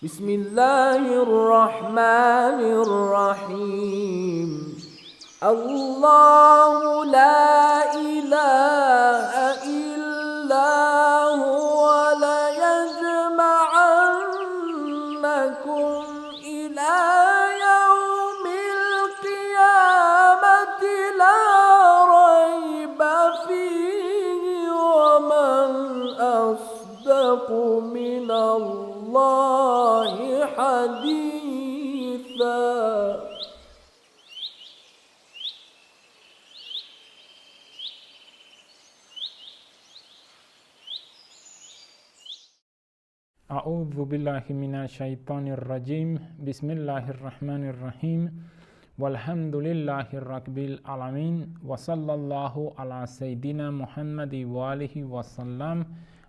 بسم الله الرحمن الرحيم الله لا إله إلا هو ليجمعنكم إلى يوم القيامة لا ريب فيه ومن أصدق من الله حديثا. أعوذ بالله من الشيطان الرجيم بسم الله الرحمن الرحيم والحمد لله رب العالمين وصلى الله على سيدنا محمد وآله وسلم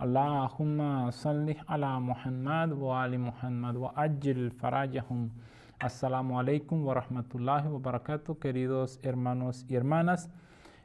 اللهم صل على محمد وآل محمد وعجل فرجهم. Assalamu alaikum wa rahmatullahi wa barakatuh, queridos hermanos y hermanas.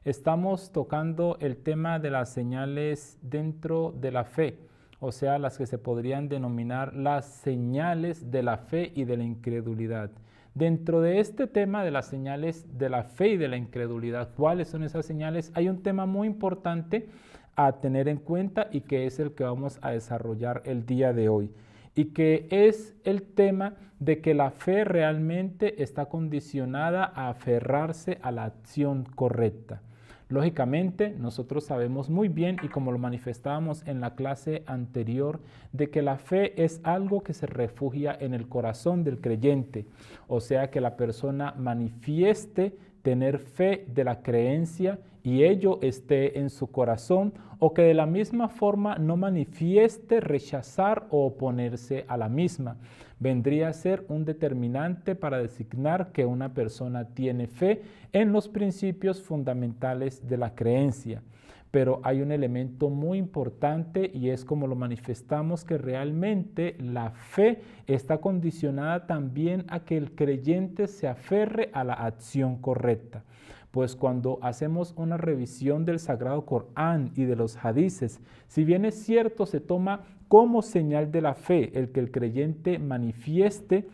Estamos tocando el tema de las señales dentro de la fe, o sea, las que se podrían denominar las señales de la fe y de la incredulidad. Dentro de este tema de las señales de la fe y de la incredulidad, ¿cuáles son esas señales? Hay un tema muy importante a tener en cuenta y que es el que vamos a desarrollar el día de hoy, y que es el tema de que la fe realmente está condicionada a aferrarse a la acción correcta. Lógicamente, nosotros sabemos muy bien, y como lo manifestábamos en la clase anterior, de que la fe es algo que se refugia en el corazón del creyente, o sea, que la persona manifieste tener fe de la creencia y ello esté en su corazón, o que de la misma forma no manifieste rechazar o oponerse a la misma. Vendría a ser un determinante para designar que una persona tiene fe en los principios fundamentales de la creencia. Pero hay un elemento muy importante, y es como lo manifestamos, que realmente la fe está condicionada también a que el creyente se aferre a la acción correcta. Pues cuando hacemos una revisión del Sagrado Corán y de los hadices, si bien es cierto, se toma como señal de la fe el que el creyente manifieste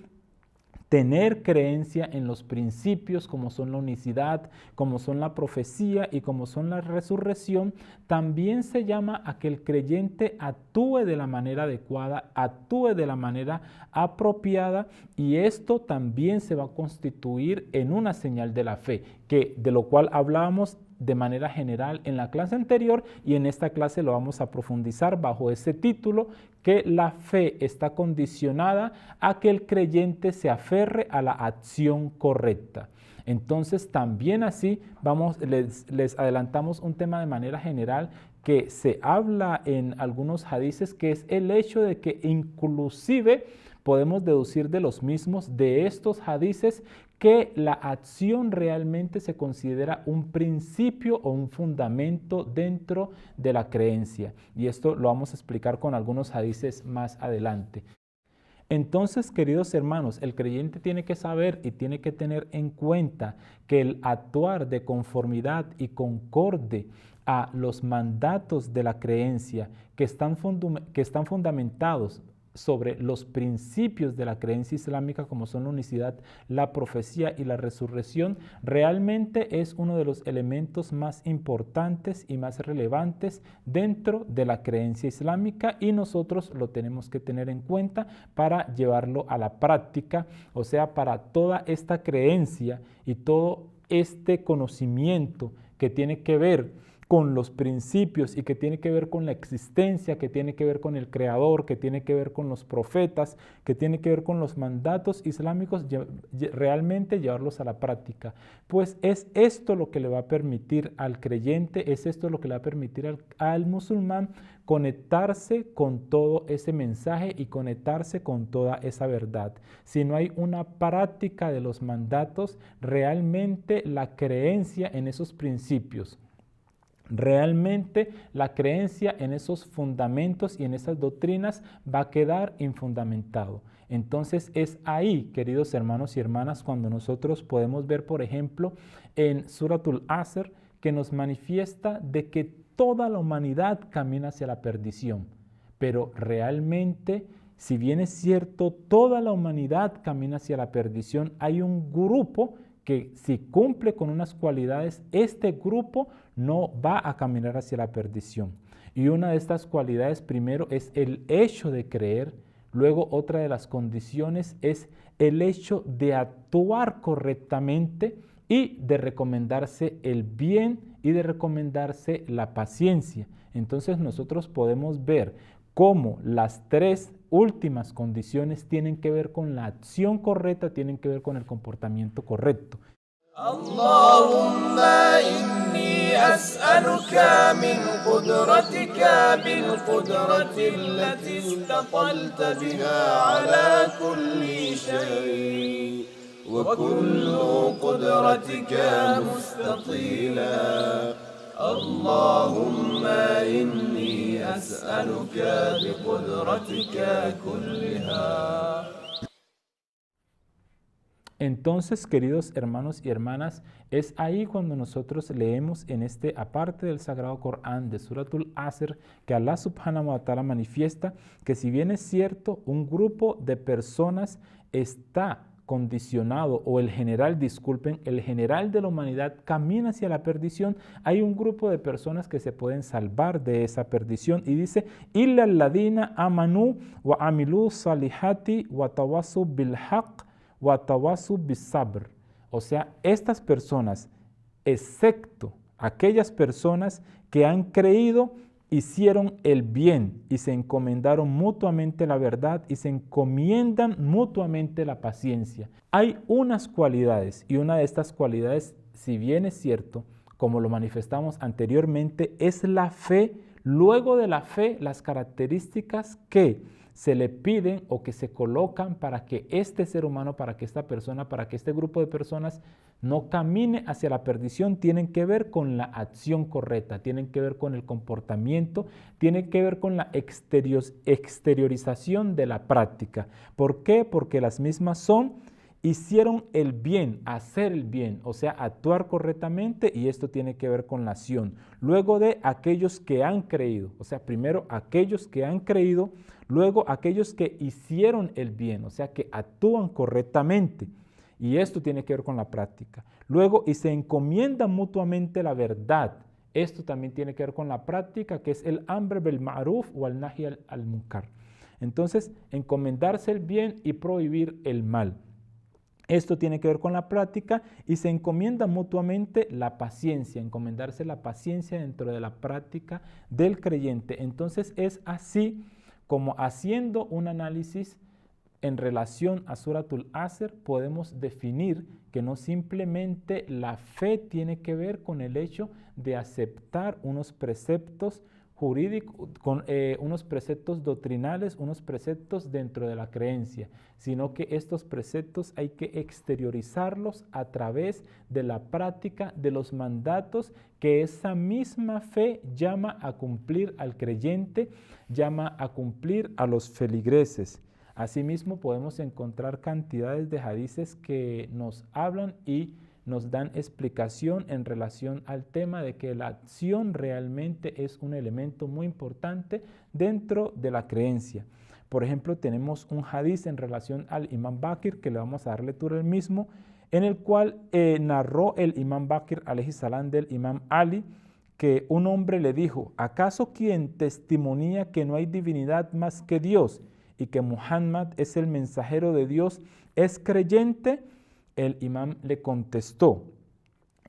tener creencia en los principios como son la unicidad, como son la profecía y como son la resurrección, también se llama a que el creyente actúe de la manera adecuada, actúe de la manera apropiada, y esto también se va a constituir en una señal de la fe, que de lo cual hablábamos de manera general en la clase anterior, y en esta clase lo vamos a profundizar bajo ese título, que la fe está condicionada a que el creyente se aferre a la acción correcta. Entonces también así les adelantamos un tema de manera general que se habla en algunos hadices, que es el hecho de que inclusive podemos deducir de los mismos, de estos hadices, que la acción realmente se considera un principio o un fundamento dentro de la creencia. Y esto lo vamos a explicar con algunos hadices más adelante. Entonces, queridos hermanos, el creyente tiene que saber y tiene que tener en cuenta que el actuar de conformidad y concorde a los mandatos de la creencia que están fundamentados sobre los principios de la creencia islámica, como son la unicidad, la profecía y la resurrección, realmente es uno de los elementos más importantes y más relevantes dentro de la creencia islámica, y nosotros lo tenemos que tener en cuenta para llevarlo a la práctica, o sea, para toda esta creencia y todo este conocimiento que tiene que ver con los principios y que tiene que ver con la existencia, que tiene que ver con el creador, que tiene que ver con los profetas, que tiene que ver con los mandatos islámicos, realmente llevarlos a la práctica. Pues es esto lo que le va a permitir al creyente, es esto lo que le va a permitir al musulmán conectarse con todo ese mensaje y conectarse con toda esa verdad. Si no hay una práctica de los mandatos, realmente la creencia en esos principios, realmente la creencia en esos fundamentos y en esas doctrinas va a quedar infundamentado. Entonces es ahí, queridos hermanos y hermanas, cuando nosotros podemos ver, por ejemplo, en Suratul Asr, que nos manifiesta de que toda la humanidad camina hacia la perdición, pero realmente si bien es cierto, toda la humanidad camina hacia la perdición, hay un grupo que si cumple con unas cualidades, este grupo no va a caminar hacia la perdición. Y una de estas cualidades primero es el hecho de creer, luego otra de las condiciones es el hecho de actuar correctamente y de recomendarse el bien y de recomendarse la paciencia. Entonces nosotros podemos ver cómo las tres últimas condiciones tienen que ver con la acción correcta, tienen que ver con el comportamiento correcto. اللهم إني أسألك من قدرتك بالقدرة التي استطلت بها على كل شيء وكل قدرتك مستطيلا اللهم إني أسألك بقدرتك كلها. Entonces, queridos hermanos y hermanas, es ahí cuando nosotros leemos en aparte del Sagrado Corán de Suratul Asr, que Allah subhanahu wa ta'ala manifiesta que si bien es cierto, un grupo de personas está condicionado, o el general de la humanidad camina hacia la perdición, hay un grupo de personas que se pueden salvar de esa perdición, y dice, illa alladhina amanu wa amilu salihati wa tawasu bil haqq watawasu bisabr. O sea, estas personas, excepto aquellas personas que han creído, hicieron el bien y se encomendaron mutuamente la verdad y se encomiendan mutuamente la paciencia. Hay unas cualidades, y una de estas cualidades, si bien es cierto, como lo manifestamos anteriormente, es la fe. Luego de la fe, las características que se le piden o que se colocan para que este ser humano, para que esta persona, para que este grupo de personas no camine hacia la perdición, tienen que ver con la acción correcta, tienen que ver con el comportamiento, tienen que ver con la exteriorización de la práctica. ¿Por qué? Porque las mismas hicieron el bien, hacer el bien, o sea, actuar correctamente, y esto tiene que ver con la acción. Luego de aquellos que han creído, o sea, primero aquellos que han creído, luego aquellos que hicieron el bien, o sea, que actúan correctamente, y esto tiene que ver con la práctica. Luego, y se encomiendan mutuamente la verdad. Esto también tiene que ver con la práctica, que es el amr bil ma'ruf o al nahi al munkar. Entonces, encomendarse el bien y prohibir el mal. Esto tiene que ver con la práctica, y se encomienda mutuamente la paciencia, encomendarse la paciencia dentro de la práctica del creyente. Entonces es así como, haciendo un análisis en relación a Suratul Asr, podemos definir que no simplemente la fe tiene que ver con el hecho de aceptar unos preceptos jurídicos, con unos preceptos doctrinales, unos preceptos dentro de la creencia, sino que estos preceptos hay que exteriorizarlos a través de la práctica de los mandatos que esa misma fe llama a cumplir al creyente, llama a cumplir a los feligreses. Asimismo, podemos encontrar cantidades de hadices que nos hablan y nos dan explicación en relación al tema de que la acción realmente es un elemento muy importante dentro de la creencia. Por ejemplo, tenemos un hadiz en relación al Imam Bakir, que le vamos a dar lectura el mismo, en el cual narró el Imam Bakir alayhi salam del Imam Ali, que un hombre le dijo, ¿acaso quien testimonía que no hay divinidad más que Dios y que Muhammad es el mensajero de Dios es creyente? El imam le contestó,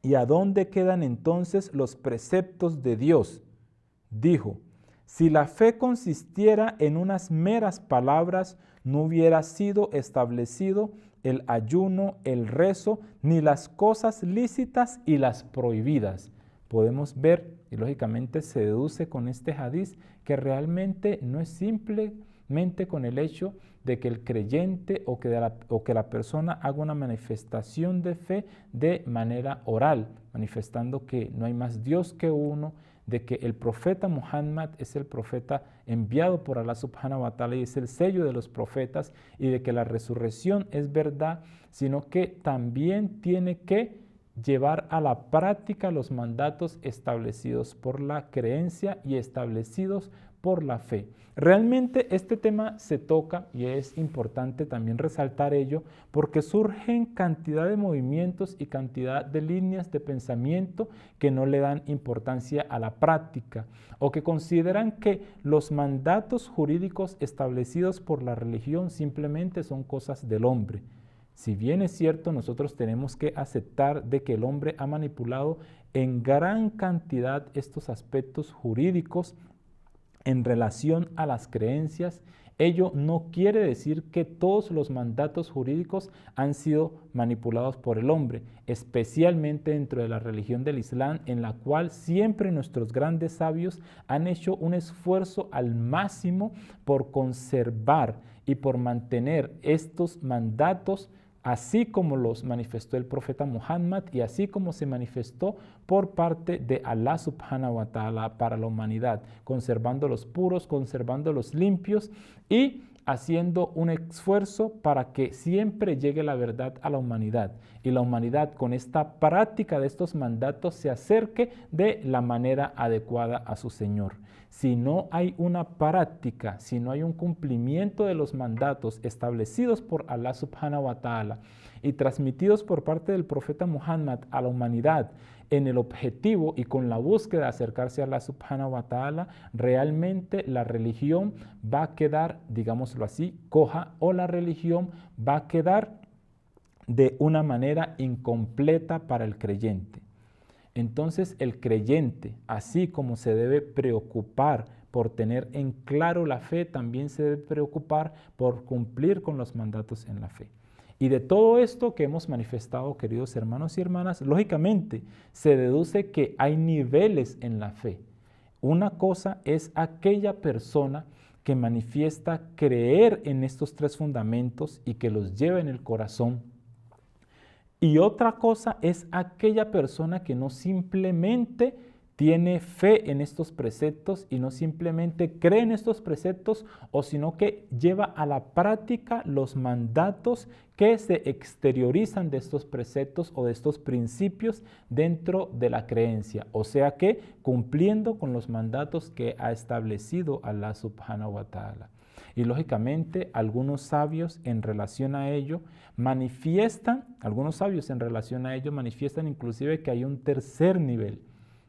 ¿y a dónde quedan entonces los preceptos de Dios? Dijo, si la fe consistiera en unas meras palabras, no hubiera sido establecido el ayuno, el rezo, ni las cosas lícitas y las prohibidas. Podemos ver, y lógicamente se deduce con este hadiz, que realmente no es simplemente con el hecho de que el creyente o que la persona haga una manifestación de fe de manera oral, manifestando que no hay más Dios que uno, de que el profeta Muhammad es el profeta enviado por Allah subhanahu wa ta'ala y es el sello de los profetas, y de que la resurrección es verdad, sino que también tiene que llevar a la práctica los mandatos establecidos por la creencia y establecidos por la fe. Realmente este tema se toca y es importante también resaltar ello porque surgen cantidad de movimientos y cantidad de líneas de pensamiento que no le dan importancia a la práctica o que consideran que los mandatos jurídicos establecidos por la religión simplemente son cosas del hombre. Si bien es cierto, nosotros tenemos que aceptar de que el hombre ha manipulado en gran cantidad estos aspectos jurídicos en relación a las creencias, ello no quiere decir que todos los mandatos jurídicos han sido manipulados por el hombre, especialmente dentro de la religión del Islam, en la cual siempre nuestros grandes sabios han hecho un esfuerzo al máximo por conservar y por mantener estos mandatos así como los manifestó el profeta Muhammad y así como se manifestó por parte de Allah subhanahu wa ta'ala para la humanidad, conservándolos puros, conservándolos limpios y haciendo un esfuerzo para que siempre llegue la verdad a la humanidad y la humanidad con esta práctica de estos mandatos se acerque de la manera adecuada a su Señor. Si no hay una práctica, si no hay un cumplimiento de los mandatos establecidos por Allah subhanahu wa ta'ala y transmitidos por parte del profeta Muhammad a la humanidad en el objetivo y con la búsqueda de acercarse a Allah subhanahu wa ta'ala, realmente la religión va a quedar, digámoslo así, coja o la religión va a quedar de una manera incompleta para el creyente. Entonces el creyente, así como se debe preocupar por tener en claro la fe, también se debe preocupar por cumplir con los mandatos en la fe. Y de todo esto que hemos manifestado, queridos hermanos y hermanas, lógicamente se deduce que hay niveles en la fe. Una cosa es aquella persona que manifiesta creer en estos tres fundamentos y que los lleva en el corazón. Y otra cosa es aquella persona que no simplemente tiene fe en estos preceptos y no simplemente cree en estos preceptos, o sino que lleva a la práctica los mandatos que se exteriorizan de estos preceptos o de estos principios dentro de la creencia. O sea que cumpliendo con los mandatos que ha establecido Allah subhanahu wa ta'ala. Y lógicamente algunos sabios en relación a ello manifiestan inclusive que hay un tercer nivel,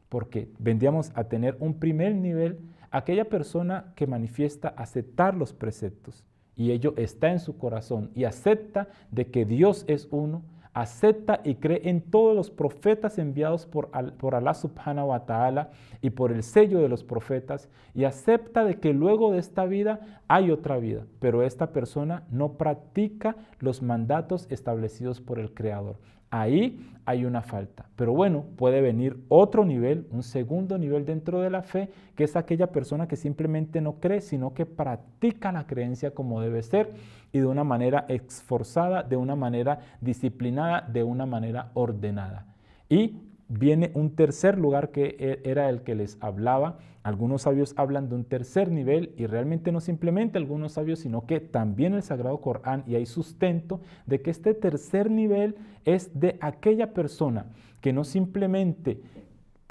porque vendríamos a tener un primer nivel, aquella persona que manifiesta aceptar los preceptos y ello está en su corazón y acepta de que Dios es uno, acepta y cree en todos los profetas enviados por Allah subhanahu wa ta'ala y por el sello de los profetas y acepta de que luego de esta vida hay otra vida, pero esta persona no practica los mandatos establecidos por el Creador. Ahí hay una falta. Pero bueno, puede venir otro nivel, un segundo nivel dentro de la fe, que es aquella persona que simplemente no cree, sino que practica la creencia como debe ser y de una manera esforzada, de una manera disciplinada, de una manera ordenada. Y viene un tercer lugar que era el que les hablaba. Algunos sabios hablan de un tercer nivel y realmente no simplemente algunos sabios, sino que también el Sagrado Corán, y hay sustento de que este tercer nivel es de aquella persona que no simplemente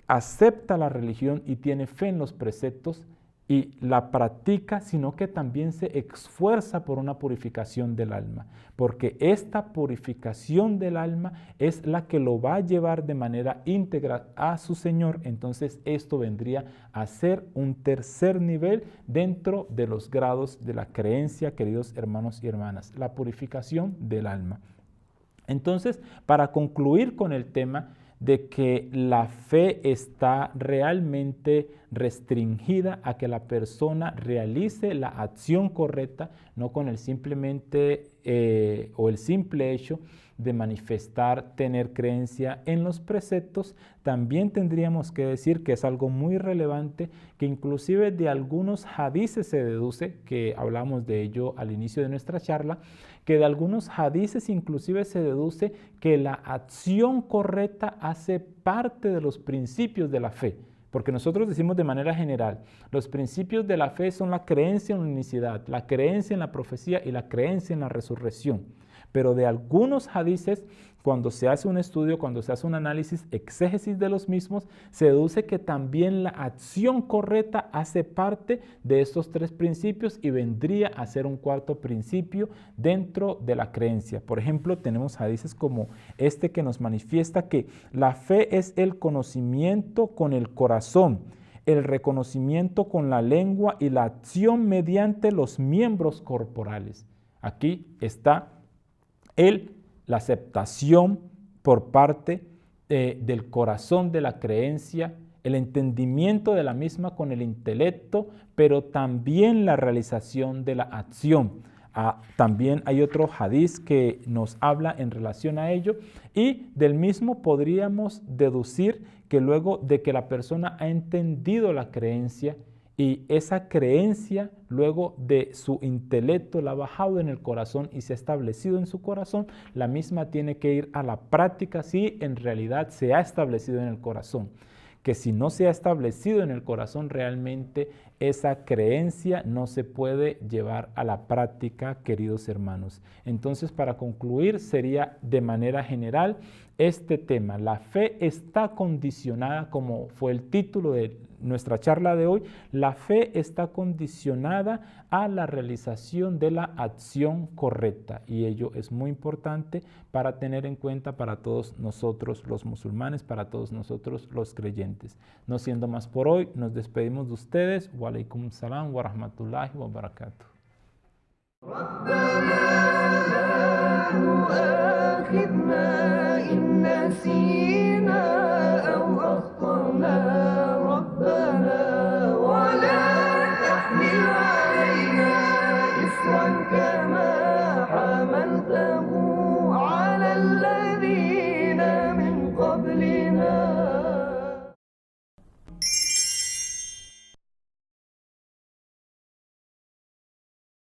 acepta la religión y tiene fe en los preceptos y la practica, sino que también se esfuerza por una purificación del alma, porque esta purificación del alma es la que lo va a llevar de manera íntegra a su Señor. Entonces esto vendría a ser un tercer nivel dentro de los grados de la creencia, queridos hermanos y hermanas, la purificación del alma. Entonces, para concluir con el tema de que la fe está realmente restringida a que la persona realice la acción correcta, no con el simplemente o el simple hecho de manifestar, tener creencia en los preceptos, también tendríamos que decir que es algo muy relevante, que inclusive de algunos hadices se deduce, que hablamos de ello al inicio de nuestra charla, que de algunos hadices inclusive se deduce que la acción correcta hace parte de los principios de la fe. porque nosotros decimos de manera general, los principios de la fe son la creencia en la unicidad, la creencia en la profecía y la creencia en la resurrección. Pero de algunos hadices, cuando se hace un estudio, cuando se hace un análisis, exégesis de los mismos, se deduce que también la acción correcta hace parte de estos tres principios y vendría a ser un cuarto principio dentro de la creencia. Por ejemplo, tenemos hadices como este que nos manifiesta que la fe es el conocimiento con el corazón, el reconocimiento con la lengua y la acción mediante los miembros corporales. Aquí está la aceptación por parte del corazón de la creencia, el entendimiento de la misma con el intelecto, pero también la realización de la acción. También hay otro hadiz que nos habla en relación a ello y del mismo podríamos deducir que luego de que la persona ha entendido la creencia y esa creencia luego de su intelecto la ha bajado en el corazón y se ha establecido en su corazón, la misma tiene que ir a la práctica si en realidad se ha establecido en el corazón. Que si no se ha establecido en el corazón realmente esa creencia no se puede llevar a la práctica, queridos hermanos. Entonces, para concluir, sería de manera general este tema. La fe está condicionada, como fue el título de nuestra charla de hoy, la fe está condicionada a la realización de la acción correcta y ello es muy importante para tener en cuenta para todos nosotros los musulmanes, para todos nosotros los creyentes. No siendo más por hoy, nos despedimos de ustedes. Wa alaikum salam wa rahmatullahi wa barakatuh.